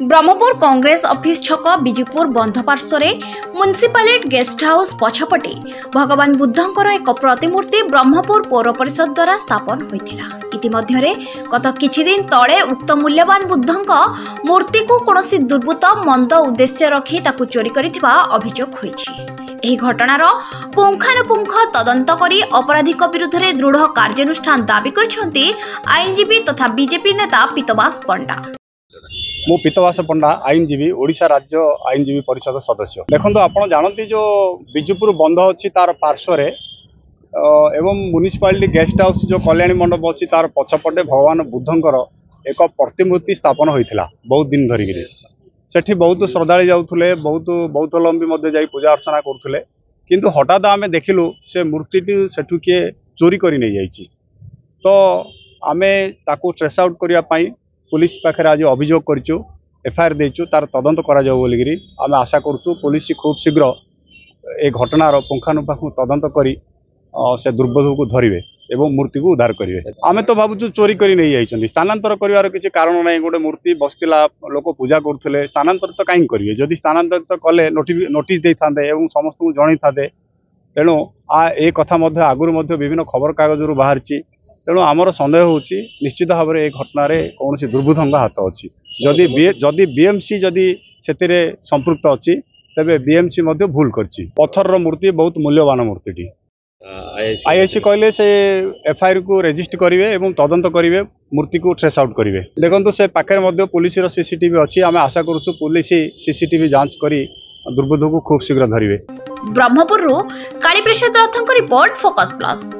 Brahmapur Congress office छक बिजुपुर बंध पार्श्व म्युनिसिपालिटी गेस्ट हाउस पछपटे भगवान बुद्धंकर एक प्रतिमूर्ति ब्रह्मपुर पौर परिषद द्वारा स्थापन होइथिला। इतिमध्ये गत किछि दिन तले उक्त मूल्यवान बुद्धंक मूर्ति को कोनोसी दुर्बृत्त मंद उद्देश्य रखी ताकु चोरी करिथिबा अभियोग होइछि। एही घटनार पुंखानुपुंख तदंत करी अपराधिक विरुद्ध रे दृढ़ कार्यानुष्ठान दाबी करछन्ति आईनजीवी तथा बीजेपी नेता पीतवास पंडा। मु पीतवास पंडा आईनजीवी ओडिशा राज्य आईनजीवी परिषद सदस्य। देखो आपण जानती जो बिजुपुर बंध अच्छी तार पार्श्व एवं म्युनिसिपालिटी गेस्ट हाउस जो कल्याणी मंडप अच्छी तार पछपटे भगवान बुद्धंकर एक प्रतिमूर्ति स्थापन होता बहुत दिन धरिकी सेठी बहुत श्रद्धालु जाऊे बहुत लंबी जाई पूजा अर्चना करुले किंतु हठात आम देखिलु से मूर्ति सेठू किए चोरी कर नहीं जाइए तो आम ताकू ट्रेस आउट करने पुलिस पाखे आज अभियोग करूँ एफआईआर देचु तार तदंत करा बोलिकी आम आशा करूँ पुलिस खूब शीघ्र ए घटनार पुंखानुपुंख तदंत करी से दुर्बोध को धरिवे एवं मूर्ति को उद्धार करेंगे। आम तो भावुँ चोरी कर नहीं जाइए स्थानांतर कर किसी कारण ना गोटे मूर्ति बसला लोक पूजा करुले स्थानांतर तो कहीं करेंगे जदि स्थानांतरित कले नोटिस दे था समस्त को जन था तेणु ए कथा आगुरी विभिन्न खबर कागज बाहर तेणु आमर सन्देह होची निश्चित भाव में घटना कौन दुर्बुद्धंग हाथ अच्छी जदि बीएमसी जदि से संपृक्त अच्छी तेरे बीएमसी भूल करछि। पत्थर मूर्ति बहुत मूल्यवान मूर्ति आईआईसी कहले से एफआईआर को रेजिस्टर करेंगे और तदंत करेंगे मूर्ति को ट्रेस आउट करेंगे। देखो से पाखे पुलिस सीसीटीवी अच्छी आम आशा करूँ पुलिस सीसीटीवी जांच करी दुर्बुद्ध को खूब शीघ्र धरिवे। ब्रह्मपुर कालीप्रसाद रथों रिपोर्ट फोकस प्लस।